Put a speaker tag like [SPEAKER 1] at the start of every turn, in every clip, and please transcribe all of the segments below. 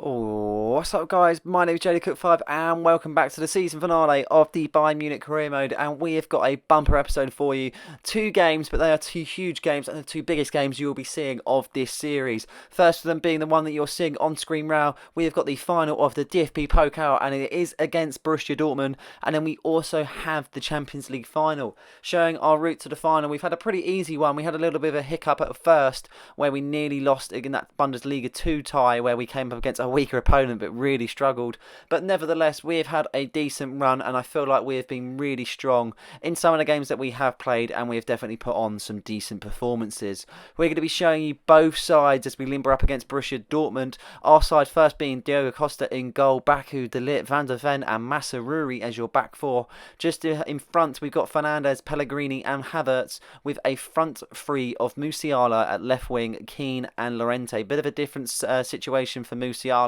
[SPEAKER 1] Oh, what's up, guys? My name is JDCook5 and welcome back to the season finale of the Bayern Munich career mode. And we have got a bumper episode for you. Two games, but they are two huge games and the two biggest games you will be seeing of this series. First of them being the one that you're seeing on screen now. We have got the final of the DFB Pokal and it is against Borussia Dortmund. And then we also have the Champions League final. Showing our route to the final, we've had a pretty easy one. We had a little bit of a hiccup at first where we nearly lost in that Bundesliga 2 tie where we came up against a weaker opponent but really struggled. But nevertheless, we have had a decent run and I feel like we have been really strong in some of the games that we have played, and we have definitely put on some decent performances. We're going to be showing you both sides as we limber up against Borussia Dortmund. Our side first being Diogo Costa in goal, Baku, De Ligt, Van der Ven and Masaruri as your back four. Just in front we've got Fernandes, Pellegrini and Havertz, with a front three of Musiala at left wing, Keane and Lorente. Bit of a different situation for Musiala.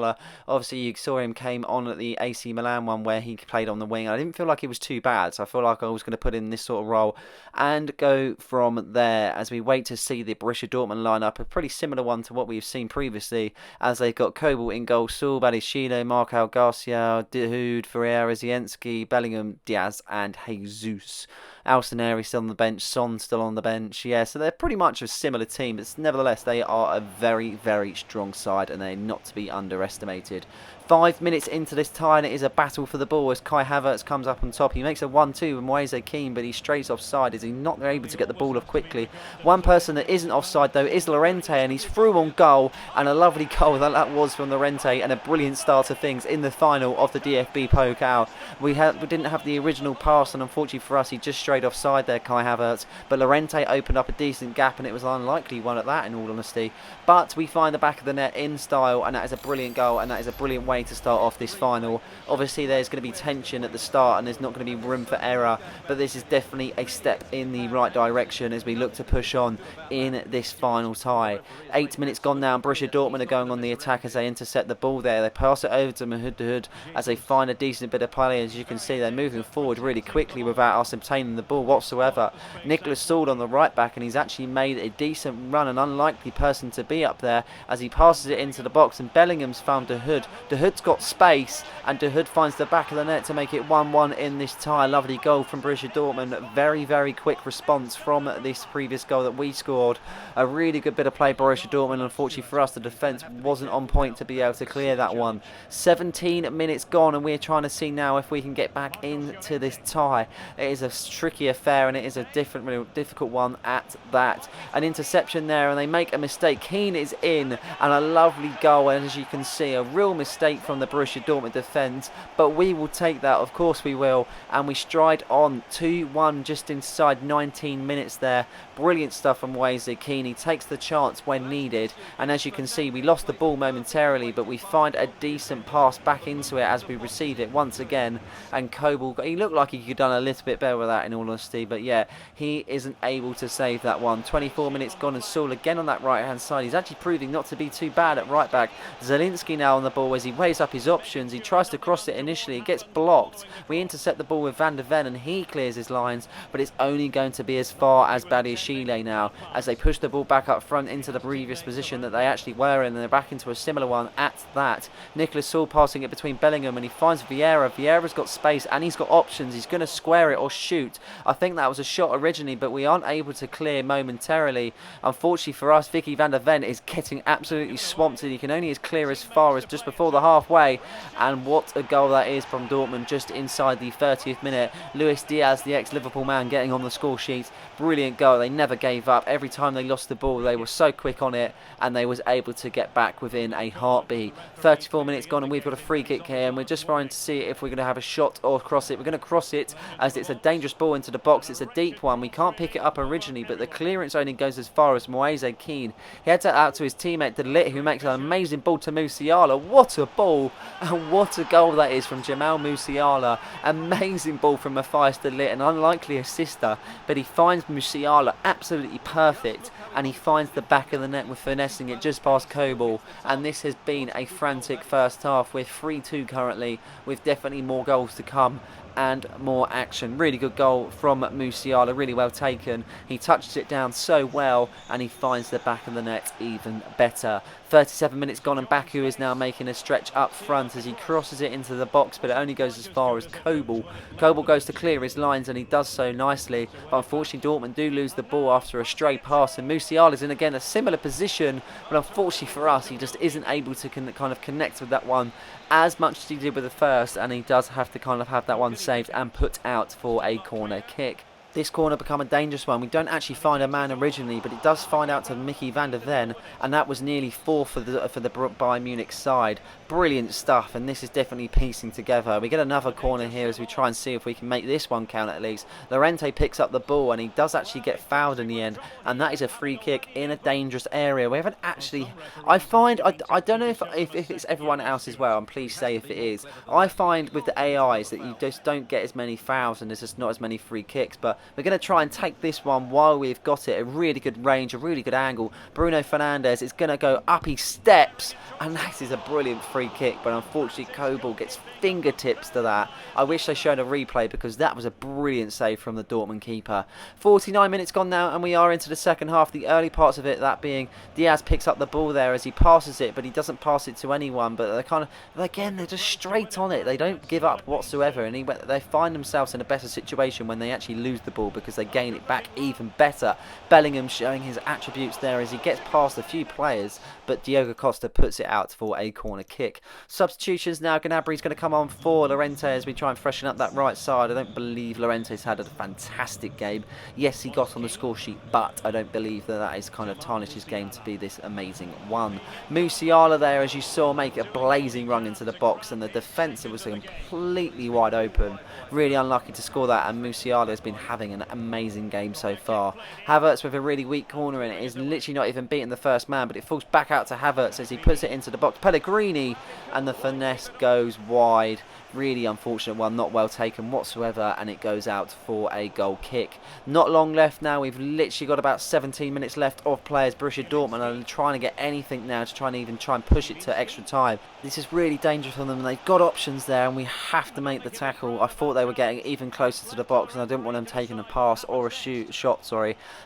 [SPEAKER 1] Obviously you saw him came on at the AC Milan one where he played on the wing. I didn't feel like he was too bad, so I feel like I was going to put in this sort of role and go from there as we wait to see the Borussia Dortmund lineup, a pretty similar one to what we've seen previously, as they've got Kobel in goal, Saul, Badiashile, Marco Garcia, Dahoud, Ferreira, Zienski, Bellingham, Diaz and Jesus. Alcenari still on the bench, Son still on the bench. Yeah, so they're pretty much a similar team, but nevertheless they are a very, very strong side and they're not to be underestimated. 5 minutes into this tie and it is a battle for the ball as Kai Havertz comes up on top. He makes a 1-2 with Moise Keane, but he strays offside as he's not able to get the ball off quickly. One person that isn't offside though is Lorente, and he's through on goal, and a lovely goal that was from Lorente and a brilliant start to things in the final of the DFB Pokal. We didn't have the original pass, and unfortunately for us he just strayed offside there, Kai Havertz, but Lorente opened up a decent gap and it was an unlikely one at that, in all honesty. But we find the back of the net in style, and that is a brilliant goal and that is a brilliant way to start off this final. Obviously there's going to be tension at the start and there's not going to be room for error, but this is definitely a step in the right direction as we look to push on in this final tie. 8 minutes gone now and Borussia Dortmund are going on the attack as they intercept the ball there. They pass it over to Dahoud as they find a decent bit of play. As you can see, they're moving forward really quickly without us obtaining the ball whatsoever. Nicholas Saul on the right back, and he's actually made a decent run, an unlikely person to be up there as he passes it into the box, and Bellingham's found Dahoud. Dahoud's got space and Dahoud finds the back of the net to make it 1-1 in this tie. Lovely goal from Borussia Dortmund. Very, very quick response from this previous goal that we scored. A really good bit of play Borussia Dortmund. Unfortunately for us, the defence wasn't on point to be able to clear that one. 17 minutes gone and we're trying to see now if we can get back into this tie. It is a tricky affair and it is a difficult one at that. An interception there and they make a mistake. Keane is in, and a lovely goal, and as you can see, a real mistake from the Borussia Dortmund defence, but we will take that, of course we will, and we stride on 2-1 just inside 19 minutes there. Brilliant stuff from Moise Keane. He takes the chance when needed, and as you can see we lost the ball momentarily, but we find a decent pass back into it as we receive it once again, and Kobel, he looked like he could have done a little bit better with that in all honesty, but yeah, he isn't able to save that one. 24 minutes gone and Saul again on that right hand side. He's actually proving not to be too bad at right back. Zielinski now on the ball as he weighs up his options. He tries to cross it initially, it gets blocked. We intercept the ball with Van der Ven and he clears his lines, but it's only going to be as far as Badiashile now as they push the ball back up front into the previous position that they actually were in, and they're back into a similar one at that. Nicholas Saul passing it between Bellingham and he finds Vieira. Vieira's got space and he's got options. He's going to square it or shoot. I think that was a shot originally, but we aren't able to clear momentarily. Unfortunately for us, Vicky Van der Ven is getting absolutely swamped and he can only clear as far as just before the halfway, and what a goal that is from Dortmund just inside the 30th minute. Luis Diaz, the ex-Liverpool man, getting on the score sheet. Brilliant goal. They never gave up. Every time they lost the ball they were so quick on it and they was able to get back within a heartbeat. 34 minutes gone and we've got a free kick here, and we're just trying to see if we're going to have a shot or cross it. We're going to cross it as it's a dangerous ball into the box. It's a deep one. We can't pick it up originally, but the clearance only goes as far as Moise Keane. He heads it out to his teammate De Ligt, who makes an amazing ball to Musiala. What a ball and what a goal that is from Jamal Musiala. Amazing ball from Matthias De Ligt, an unlikely assister, but he finds Musiala absolutely perfect and he finds the back of the net with finessing it just past Kobel. And this has been a frantic first half. We're 3-2 currently, with definitely more goals to come and more action. Really good goal from Musiala, really well taken. He touches it down so well, and he finds the back of the net even better. 37 minutes gone, and Baku is now making a stretch up front as he crosses it into the box, but it only goes as far as Kobel. Kobel goes to clear his lines, and he does so nicely, but unfortunately Dortmund do lose the ball after a stray pass, and Musiala's in again a similar position, but unfortunately for us he just isn't able to kind of connect with that one as much as he did with the first, and he does have to kind of have that one saved and put out for a corner kick. This corner become a dangerous one. We don't actually find a man originally, but it does find out to Mickey van der Ven, and that was nearly 4 for the Bayern Munich side. Brilliant stuff, and this is definitely piecing together. We get another corner here as we try and see if we can make this one count at least. Levante picks up the ball, and he does actually get fouled in the end, and that is a free kick in a dangerous area. We haven't actually... I don't know if it's everyone else as well, and please say if it is. I find with the AIs that you just don't get as many fouls, and there's just not as many free kicks, but we're going to try and take this one while we've got it. A really good range, a really good angle. Bruno Fernandes is going to go up his steps, and that is a brilliant free kick, but unfortunately Kobel gets fingertips to that. I wish they showed a replay because that was a brilliant save from the Dortmund keeper. 49 minutes gone now, and we are into the second half. The early parts of it, that being Diaz picks up the ball there as he passes it, but he doesn't pass it to anyone, but they're kind of, again, they're just straight on it. They don't give up whatsoever, and they find themselves in a better situation when they actually lose the ball because they gain it back even better. Bellingham showing his attributes there as he gets past a few players, but Diogo Costa puts it out for a corner kick. Substitutions now. Gnabry's going to come on for Lorente as we try and freshen up that right side. I don't believe Lorente's had a fantastic game. Yes, he got on the score sheet, but I don't believe that is kind of tarnished his game to be this amazing one. Musiala there, as you saw, make a blazing run into the box, and the defence was completely wide open. Really unlucky to score that, and Musiala has been having an amazing game so far. Havertz with a really weak corner, and it is literally not even beating the first man, but it falls back out to Havertz as he puts it into the box. Pellegrini, and the finesse goes wide. Really unfortunate one, not well taken whatsoever, and it goes out for a goal kick. Not long left now. We've literally got about 17 minutes left of players. Borussia Dortmund are trying to get anything now to try and push it to extra time. This is really dangerous for them. They've got options there, and we have to make the tackle. I thought they were getting even closer to the box, and I didn't want them taking a pass or a shot,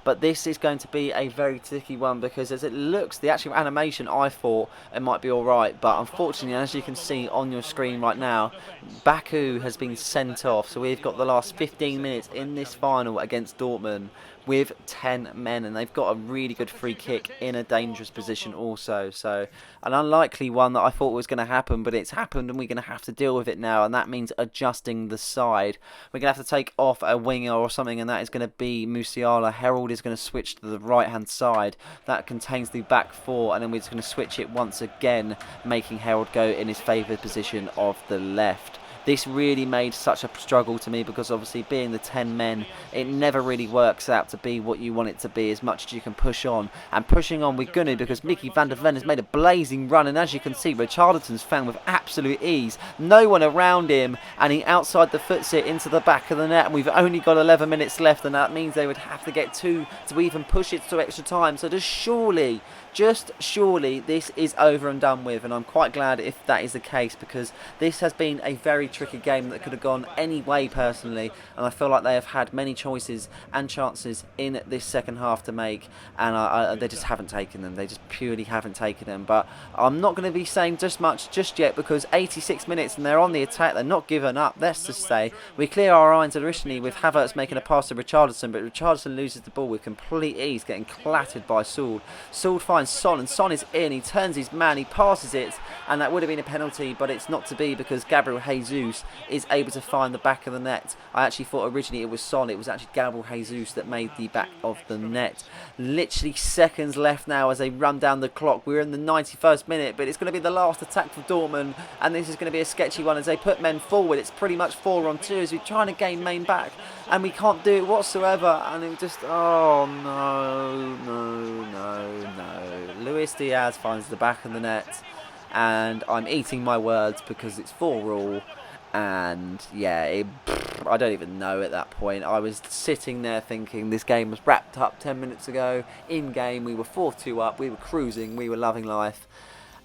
[SPEAKER 1] but this is going to be a very tricky one because as it looks, the actual animation, I thought it might be alright, but unfortunately, as you can see on your screen right now, Baku has been sent off, so we've got the last 15 minutes in this final against Dortmund with 10 men, and they've got a really good free kick in a dangerous position also. So an unlikely one that I thought was going to happen, but it's happened, and we're going to have to deal with it now, and that means adjusting the side. We're going to have to take off a winger or something, and that is going to be Musiala. Herald is going to switch to the right hand side. That contains the back four, and then we're just going to switch it once again, making Herald go in his favoured position of the left. This really made such a struggle to me because obviously being the 10 men, it never really works out to be what you want it to be as much as you can push on. And pushing on we're going to, because Mickey van der Ven has made a blazing run, and as you can see, Richarlison's found with absolute ease. No one around him, and he outside the foots it into the back of the net, and we've only got 11 minutes left, and that means they would have to get 2 to even push it to extra time. So just surely this is over and done with, and I'm quite glad if that is the case, because this has been a very tricky game that could have gone any way personally, and I feel like they have had many choices and chances in this second half to make, and they just haven't taken them. They just purely haven't taken them. But I'm not going to be saying just much just yet, because 86 minutes and they're on the attack. They're not giving up. Let's just say we clear our lines originally with Havertz making a pass to Richarlison, but Richarlison loses the ball with complete ease, getting clattered by Saul. Saul finds Son, and Son is in. He turns his man, he passes it, and that would have been a penalty, but it's not to be because Gabriel Jesus is able to find the back of the net. I actually thought originally it was Son. It was actually Gabriel Jesus that made the back of the net. Literally seconds left now as they run down the clock. We're in the 91st minute, but it's going to be the last attack for Dortmund, and this is going to be a sketchy one as they put men forward. It's pretty much 4-on-2 as we're trying to gain main back, and we can't do it whatsoever, and it just, oh no. Luis Diaz finds the back of the net, and I'm eating my words because it's 4-all. And yeah, I don't even know at that point. I was sitting there thinking this game was wrapped up 10 minutes ago. In game, we were 4-2 up, we were cruising, we were loving life.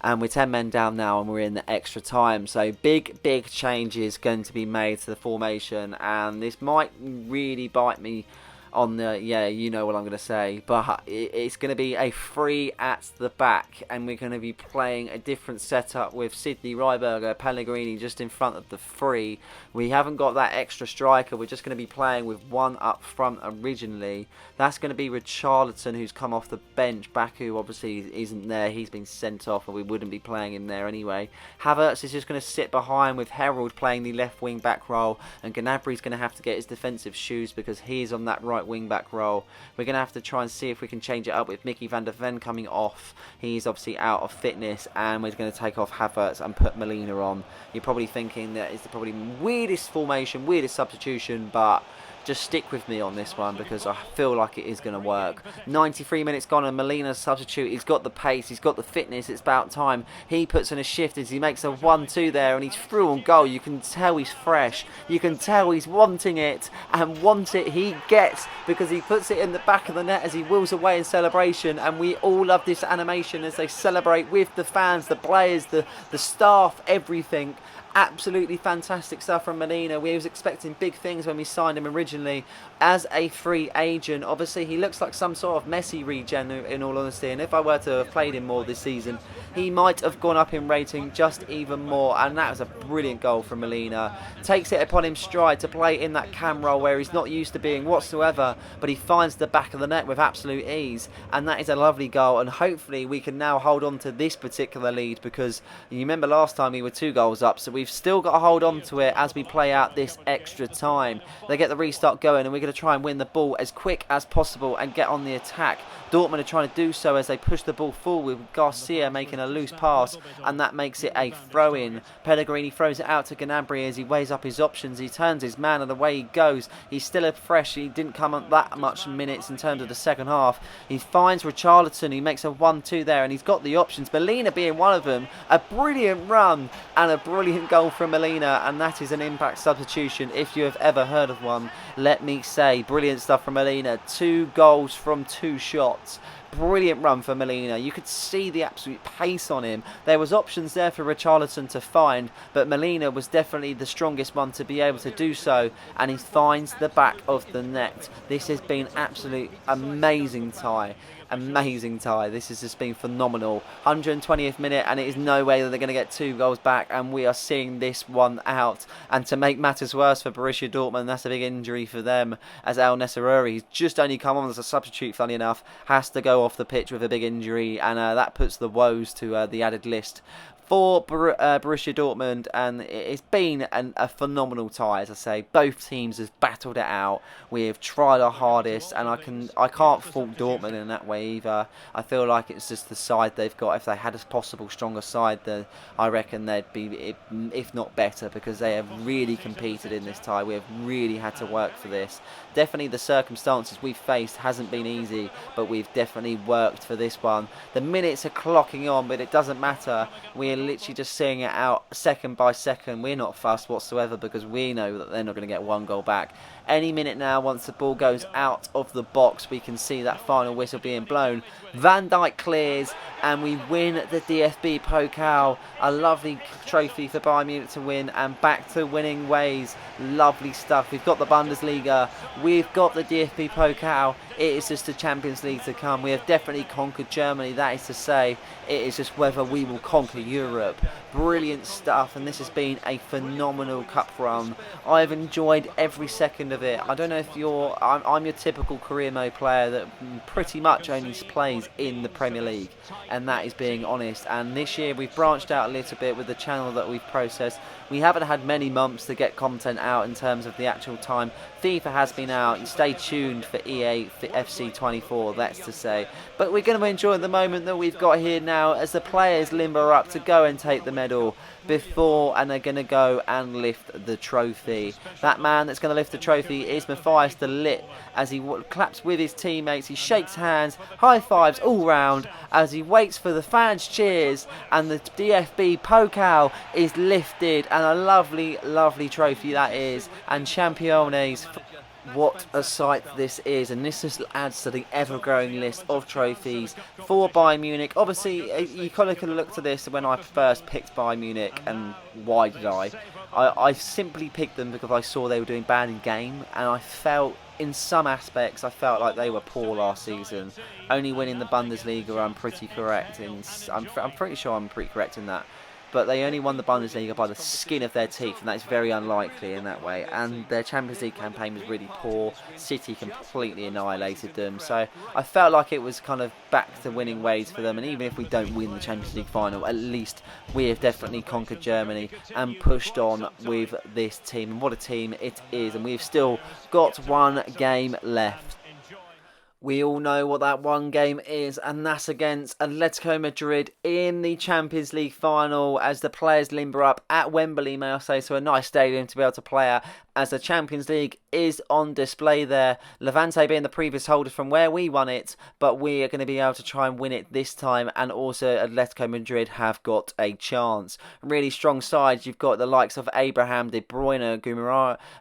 [SPEAKER 1] And we're 10 men down now and we're in the extra time. So big changes going to be made to the formation. And this might really bite me on the, yeah, you know what I'm going to say, but it's going to be a 3 at the back, and we're going to be playing a different setup with Sidney, Ryberger, Pellegrini just in front of the 3. We haven't got that extra striker. We're just going to be playing with 1 up front originally. That's going to be Richarlison, who's come off the bench. Baku obviously isn't there. He's been sent off, and we wouldn't be playing him there anyway. Havertz is just going to sit behind with Herald playing the left wing back role, and Gnabry's going to have to get his defensive shoes because he's on that right wing back role. We're going to have to try and see if we can change it up with Mickey van der Ven coming off. He's obviously out of fitness, and we're going to take off Havertz and put Molina on. You're probably thinking that is the probably weirdest formation, weirdest substitution, but just stick with me on this one because I feel like it is going to work. 93 minutes gone and Molina's substitute. He's got the pace, he's got the fitness. It's about time he puts in a shift as he makes a 1-2 there, and he's through on goal. You can tell he's fresh. You can tell he's wanting it, and want it he gets because he puts it in the back of the net as he wheels away in celebration. And we all love this animation as they celebrate with the fans, the players, the staff, everything. Absolutely fantastic stuff from Molina. We was expecting big things when we signed him originally as a free agent. Obviously, he looks like some sort of Messi regen, in all honesty. And if I were to have played him more this season, he might have gone up in rating just even more. And that was a brilliant goal from Molina. Takes it upon him stride to play in that cam role where he's not used to being whatsoever, but he finds the back of the net with absolute ease. And that is a lovely goal. And hopefully we can now hold on to this particular lead, because you remember last time we were 2 goals up, so we've still got to hold on to it as we play out this extra time. They get the restart going, and we're going to try and win the ball as quick as possible and get on the attack. Dortmund are trying to do so as they push the ball forward with Garcia making a loose pass, and that makes it a throw-in. Pellegrini throws it out to Gnabry as he weighs up his options. He turns his man, and away he goes. He's still a fresh. He didn't come on that much minutes in terms of the second half. He finds Richarlison. He makes a 1-2 there, and he's got the options. Molina being one of them. A brilliant run and a brilliant goal from Molina, and that is an impact substitution if you have ever heard of one. Let me say, brilliant stuff from Molina. 2 goals from 2 shots. Brilliant run for Molina. You could see the absolute pace on him. There was options there for Richarlison to find, but Molina was definitely the strongest one to be able to do so, and he finds the back of the net. This has been absolute amazing tie. Amazing tie. This has just been phenomenal. 120th minute, and it is no way that they're going to get 2 goals back, and we are seeing this one out. And to make matters worse for Borussia Dortmund, that's a big injury for them, as El Nesiruri, he's just only come on as a substitute, funny enough, has to go off the pitch with a big injury, and that puts the woes to the added list for Borussia Dortmund. And it's been a phenomenal tie, as I say. Both teams have battled it out. We have tried our hardest, and I can't fault Dortmund in that way either. I feel like it's just the side they've got. If they had a possible stronger side, then I reckon they'd be, if not better, because they have really competed in this tie. We have really had to work for this. Definitely the circumstances we've faced hasn't been easy, but we've definitely worked for this one. The minutes are clocking on, but it doesn't matter. We are literally just seeing it out second by second. We're not fussed whatsoever because we know that they're not going to get 1 goal back. Any minute now, once the ball goes out of the box, we can see that final whistle being blown. Van Dijk clears, and we win the DFB Pokal. A lovely trophy for Bayern Munich to win, and back to winning ways. Lovely stuff. We've got the Bundesliga. We've got the DFB Pokal. It is just the Champions League to come. We have definitely conquered Germany, that is to say. It is just whether we will conquer Europe. Brilliant stuff, and this has been a phenomenal cup run. I've enjoyed every second of it. I don't know if I'm your typical career mode player that pretty much only plays in the Premier League, and that is being honest. And this year we've branched out a little bit with the channel that we've processed. We haven't had many months to get content out in terms of the actual time. FIFA has been out. Stay tuned for EA FC 24, that's to say. But we're going to enjoy the moment that we've got here now as the players limber up to go and take the medal before, and they're going to go and lift the trophy. That man that's going to lift the trophy trophy is Matthias de Ligt as he claps with his teammates. He shakes hands, high fives all round as he waits for the fans' cheers, and the DFB Pokal is lifted, and a lovely, lovely trophy that is, and Championes. What a sight this is, and this just adds to the ever-growing list of trophies for Bayern Munich. Obviously, you kind of could have looked at this when I first picked Bayern Munich, and why did I simply picked them because I saw they were doing bad in game, and I felt, in some aspects, I felt like they were poor last season. Only winning the Bundesliga, I'm pretty correct in. I'm pretty sure I'm pretty correct in that. But they only won the Bundesliga by the skin of their teeth, and that's very unlikely in that way. And their Champions League campaign was really poor. City completely annihilated them. So I felt like it was kind of back to winning ways for them. And even if we don't win the Champions League final, at least we have definitely conquered Germany and pushed on with this team. And what a team it is. And we've still got one game left. We all know what that one game is, and that's against Atletico Madrid in the Champions League final as the players limber up at Wembley, may I say, so a nice stadium to be able to play at, as the Champions League is on display there. Levante being the previous holders from where we won it, but we are going to be able to try and win it this time, and also Atletico Madrid have got a chance. Really strong sides. You've got the likes of Abraham, De Bruyne,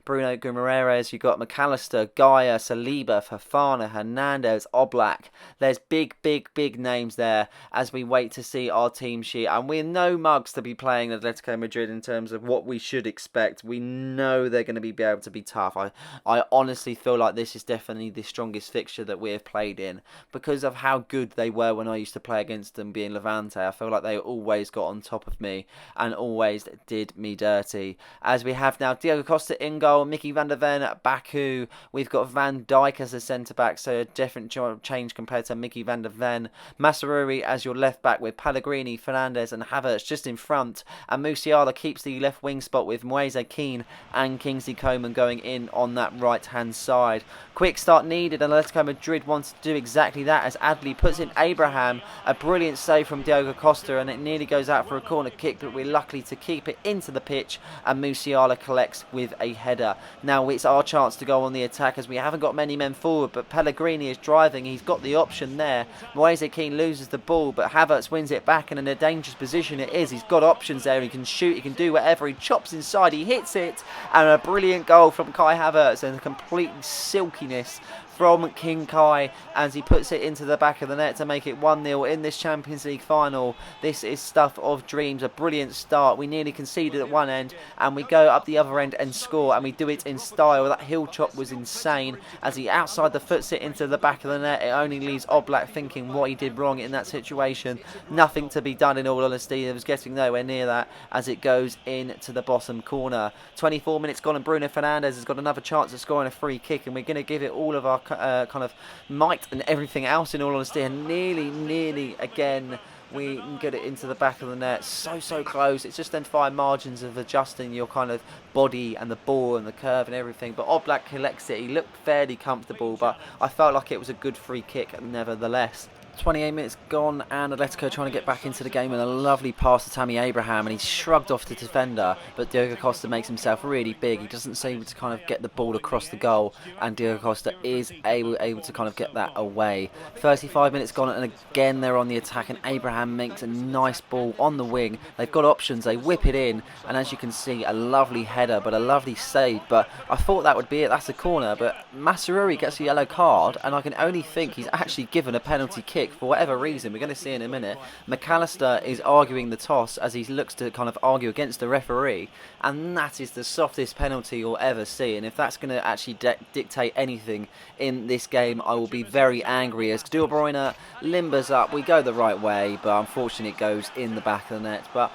[SPEAKER 1] Bruno Guimaraes, you've got McAllister, Gaia, Saliba, Fofana, Hernandez, Oblak. There's big names there as we wait to see our team sheet, and we're no mugs to be playing Atletico Madrid in terms of what we should expect. We know they're going to be able to be tough. I honestly feel like this is definitely the strongest fixture that we have played in because of how good they were when I used to play against them, being Levante. I feel like they always got on top of me and always did me dirty. As we have now Diego Costa in goal, Mickey van der Ven at Baku. We've got Van Dijk as a centre-back, so a different change compared to Mickey van der Ven. Masraoui as your left-back with Pellegrini, Fernandes and Havertz just in front. And Musiala keeps the left wing spot with Moise Kean and Kingsley Coman going in on that right-hand side. Quick start needed, and Atletico Madrid wants to do exactly that as Adli puts in Abraham. A brilliant save from Diogo Costa, and it nearly goes out for a corner kick, but we're lucky to keep it into the pitch, and Musiala collects with a header. Now it's our chance to go on the attack as we haven't got many men forward, but Pellegrini is driving. He's got the option there. Moise Kean loses the ball, but Havertz wins it back, and in a dangerous position it is. He's got options there. He can shoot, he can do whatever. He chops inside, he hits it, and a brilliant goal from Kai Havertz, and a complete silkiness from King Kai as he puts it into the back of the net to make it 1-0 in this Champions League final. This is stuff of dreams, a brilliant start. We nearly conceded at one end and we go up the other end and score, and we do it in style. That heel chop was insane as he outside the foots it into the back of the net. It only leaves Oblak thinking what he did wrong in that situation. Nothing to be done, in all honesty. It was getting nowhere near that as it goes into the bottom corner. 24 minutes gone and Bruno Fernandes has got another chance of scoring a free kick, and we're going to give it all of our kind of might and everything else, in all honesty, and nearly again we can get it into the back of the net. So close. It's just then fine margins of adjusting your kind of body and the ball and the curve and everything, but Oblak collects it. He looked fairly comfortable, but I felt like it was a good free kick nevertheless. 28 minutes gone and Atletico trying to get back into the game, and a lovely pass to Tammy Abraham, and he's shrugged off the defender, but Diogo Costa makes himself really big. He doesn't seem to kind of get the ball across the goal, and Diogo Costa is able to kind of get that away. 35 minutes gone and again they're on the attack, and Abraham makes a nice ball on the wing. They've got options, they whip it in, and as you can see, a lovely header but a lovely save. But I thought that would be it. That's a corner, but Masraoui gets a yellow card, and I can only think he's actually given a penalty kick for whatever reason. We're going to see in a minute. McAllister is arguing the toss as he looks to kind of argue against the referee, and that is the softest penalty you'll ever see. And if that's going to actually dictate anything in this game, I will be very angry as De Bruyne limbers up. We go the right way, but unfortunately it goes in the back of the net. But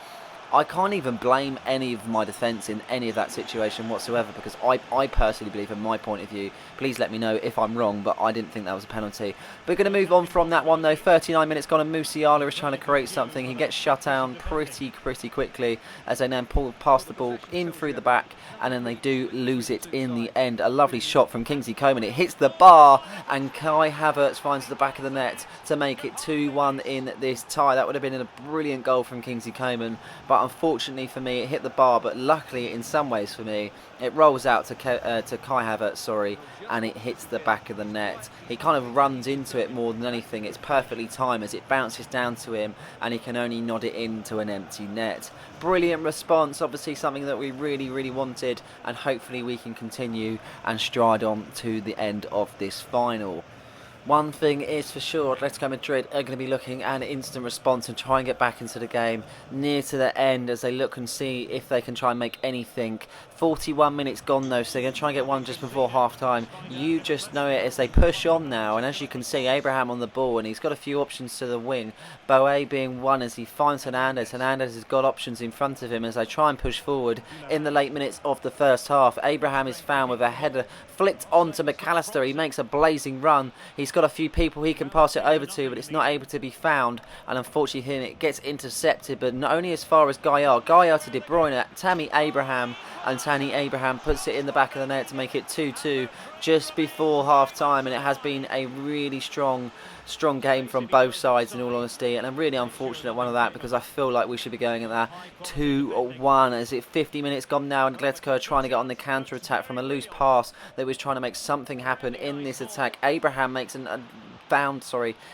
[SPEAKER 1] I can't even blame any of my defence in any of that situation whatsoever, because I personally believe, from my point of view, please let me know if I'm wrong, but I didn't think that was a penalty. We're going to move on from that one though. 39 minutes gone and Musiala is trying to create something. He gets shut down pretty quickly as they then pass the ball in through the back, and then they do lose it in the end. A lovely shot from Kingsley Coman. It hits the bar, and Kai Havertz finds the back of the net to make it 2-1 in this tie. That would have been a brilliant goal from Kingsley Coman, but unfortunately for me, it hit the bar. But luckily, in some ways for me, it rolls out to Kai Havertz, and it hits the back of the net. He kind of runs into it more than anything. It's perfectly timed as it bounces down to him, and he can only nod it into an empty net. Brilliant response, obviously something that we really, really wanted, and hopefully we can continue and stride on to the end of this final. One thing is for sure, Atletico Madrid are going to be looking at an instant response and try and get back into the game near to the end as they look and see if they can try and make anything. 41 minutes gone though, so they're going to try and get one just before half time. You just know it as they push on now, and as you can see, Abraham on the ball, and he's got a few options to the wing. Boe being one as he finds Hernandez. Hernandez has got options in front of him as they try and push forward in the late minutes of the first half. Abraham is found with a header flicked onto McAllister. He makes a blazing run. He's got a few people he can pass it over to, but it's not able to be found, and unfortunately here it gets intercepted, but not only as far as Gaia to De Bruyne, Tammy Abraham, and Tammy Abraham puts it in the back of the net to make it 2-2 just before half time. And it has been a really strong game from both sides in all honesty, and a really unfortunate one of that, because I feel like we should be going at that 2-1 as it 50 minutes gone now, and Atletico are trying to get on the counter attack from a loose pass that was trying to make something happen in this attack. Abraham makes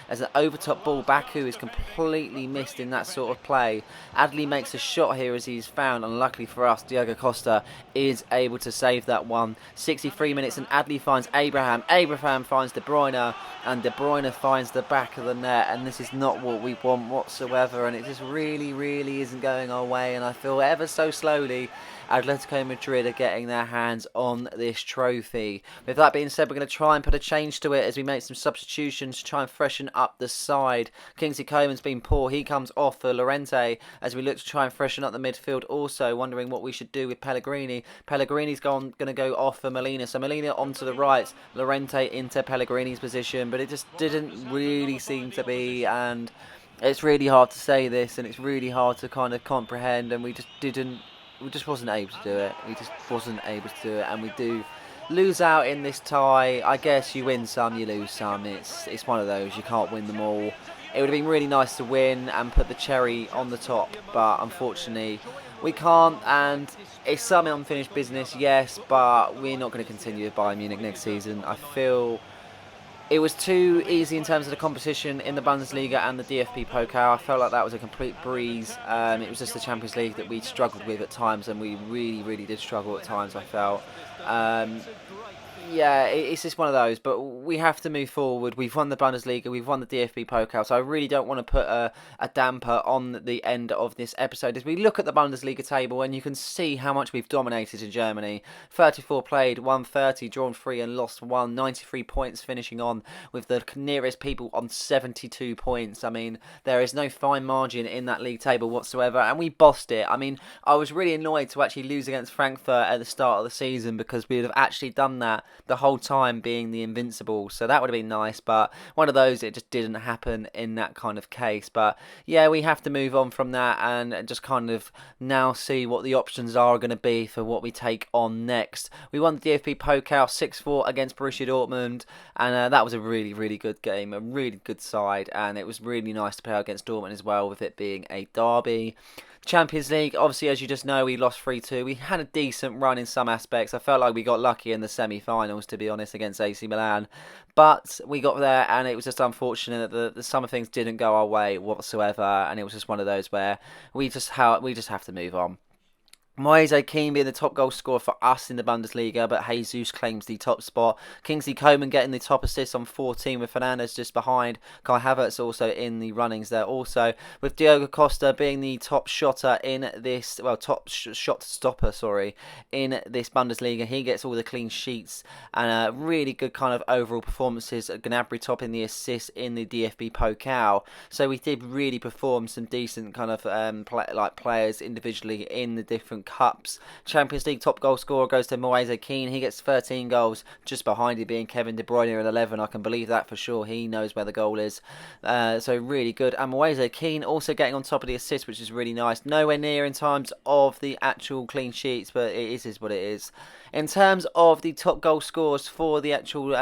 [SPEAKER 1] as an overtop ball. Baku is completely missed in that sort of play. Adli makes a shot here as he's found, and luckily for us, Diogo Costa is able to save that one. 63 minutes and Adli finds Abraham. Abraham finds De Bruyne, and De Bruyne finds the back of the net, and this is not what we want whatsoever, and it just really, really isn't going our way, and I feel ever so slowly Atletico Madrid are getting their hands on this trophy. With that being said, we're going to try and put a change to it as we make some substitutions to try and freshen up the side. Kingsley Coman's been poor. He comes off for Lorente as we look to try and freshen up the midfield. Also wondering what we should do with Pellegrini. Pellegrini's going to go off for Molina. So Molina onto the right, Lorente into Pellegrini's position, but it just didn't really seem to be, and it's really hard to say this, and it's really hard to kind of comprehend, and we just wasn't able to do it. And we do lose out in this tie. I guess you win some, you lose some. It's one of those. You can't win them all. It would have been really nice to win and put the cherry on the top, but unfortunately we can't, and it's some unfinished business, yes, but we're not going to continue with Bayern Munich next season. I feel it was too easy in terms of the competition in the Bundesliga and the DFB Pokal. I felt like that was a complete breeze. It was just the Champions League that we struggled with at times, and we really, really did struggle at times, I felt. Yeah, it's just one of those, but we have to move forward. We've won the Bundesliga, we've won the DFB Pokal, so I really don't want to put a damper on the end of this episode as we look at the Bundesliga table, and you can see how much we've dominated in Germany. 34 played, won 30, drawn 3 and lost 1, 93 points finishing on with the nearest people on 72 points. I mean, there is no fine margin in that league table whatsoever, and we bossed it. I mean, I was really annoyed to actually lose against Frankfurt at the start of the season, because we would have actually done that the whole time being the invincible, so that would have been nice, but one of those, it just didn't happen in that kind of case. But yeah, we have to move on from that and just kind of now see what the options are going to be for what we take on next. We won the DFB Pokal 6-4 against Borussia Dortmund, and that was a really, really good game, a really good side, and it was really nice to play against Dortmund as well, with it being a derby. Champions League, obviously, as you just know, we lost 3-2. We had a decent run in some aspects. I felt like we got lucky in the semi-finals, to be honest, against AC Milan. But we got there, and it was just unfortunate that the some things didn't go our way whatsoever, and it was just one of those where we just have to move on. Moise Kean being the top goal scorer for us in the Bundesliga, but Jesus claims the top spot. Kingsley Coman getting the top assist on 14, with Fernandes just behind. Kai Havertz also in the runnings there also, with Diogo Costa being the top shotter in this, shot stopper, in this Bundesliga. He gets all the clean sheets and really good kind of overall performances. Gnabry topping the assists in the DFB Pokal. So we did really perform some decent kind of players individually in the different cups. Champions League top goal scorer goes to Moise Kean. He gets 13 goals, just behind him being Kevin De Bruyne at 11. I can believe that for sure. He knows where the goal is. So really good. And Moise Kean also getting on top of the assist, which is really nice. Nowhere near in terms of the actual clean sheets, but it is what it is. In terms of the top goal scorers for the actual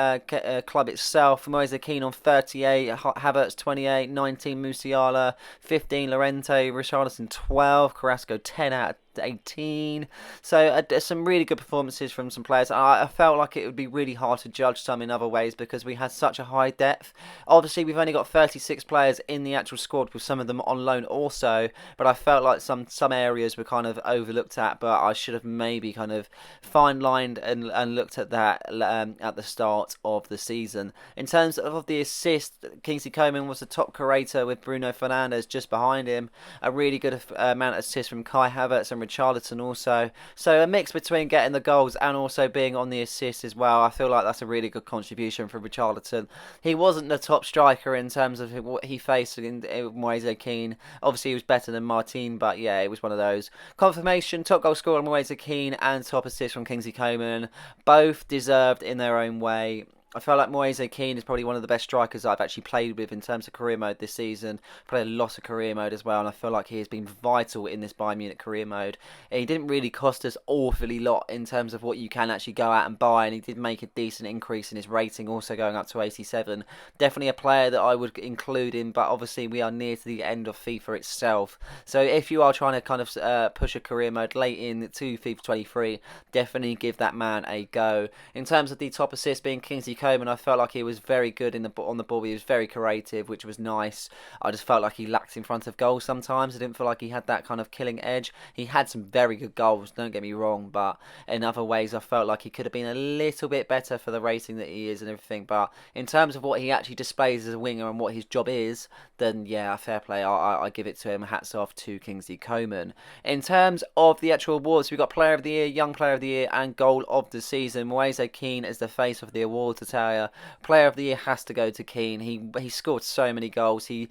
[SPEAKER 1] club itself, Moise Kean on 38, Havertz 28, 19 Musiala, 15 Llorente, Richarlison 12, Carrasco 10 out of 18. So some really good performances from some players. I felt like it would be really hard to judge some in other ways because we had such a high depth. Obviously, we've only got 36 players in the actual squad, with some of them on loan also. But I felt like some areas were kind of overlooked at. But I should have maybe kind of fine lined and looked at that at the start of the season. In terms of the assist, Kingsley Coman was the top creator with Bruno Fernandes just behind him. A really good amount of assists from Kai Havertz and Richarlison also. So a mix between getting the goals and also being on the assist as well. I feel like that's a really good contribution from Richarlison. He wasn't the top striker in terms of what he faced in Moise Kean. Obviously, he was better than Martin, but yeah, it was one of those. Confirmation, top goal scorer Moise Kean and top assist from Kingsley Coman. Both deserved in their own way. I feel like Moise Kean is probably one of the best strikers I've actually played with in terms of career mode this season. Played a lot of career mode as well, and I feel like he has been vital in this Bayern Munich career mode. He didn't really cost us awfully lot in terms of what you can actually go out and buy, and he did make a decent increase in his rating, also going up to 87. Definitely a player that I would include in, but obviously we are near to the end of FIFA itself. So if you are trying to kind of push a career mode late in to FIFA 23, definitely give that man a go. In terms of the top assist being Kingsley Coman, I felt like he was very good on the ball. He was very creative, which was nice. I just felt like he lacked in front of goal sometimes. I didn't feel like he had that kind of killing edge. He had some very good goals, don't get me wrong, but in other ways I felt like he could have been a little bit better for the rating that he is and everything. But in terms of what he actually displays as a winger and what his job is, then yeah, fair play. I give it to him. Hats off to Kingsley Coman. In terms of the actual awards, we've got Player of the Year, Young Player of the Year, and Goal of the Season. Moise Kean is the face of the awards, I tell you. Player of the Year has to go to Keane. He scored so many goals. He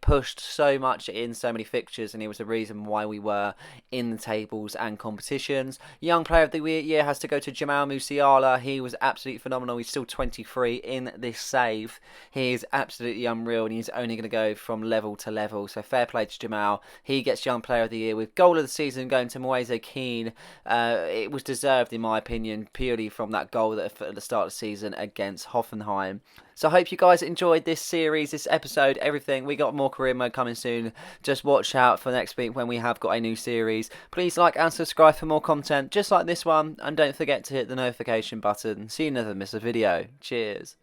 [SPEAKER 1] pushed so much in so many fixtures, and he was the reason why we were in the tables and competitions. Young Player of the Year has to go to Jamal Musiala. He was absolutely phenomenal. He's still 23 in this save. He is absolutely unreal, and he's only going to go from level to level. So fair play to Jamal. He gets Young Player of the Year, with Goal of the Season going to Moise Kean. It was deserved in my opinion, purely from that goal at the start of the season against Hoffenheim. So I hope you guys enjoyed this series, this episode, everything. We got more career mode coming soon. Just watch out for next week when we have got a new series. Please like and subscribe for more content just like this one. And don't forget to hit the notification button so you never miss a video. Cheers.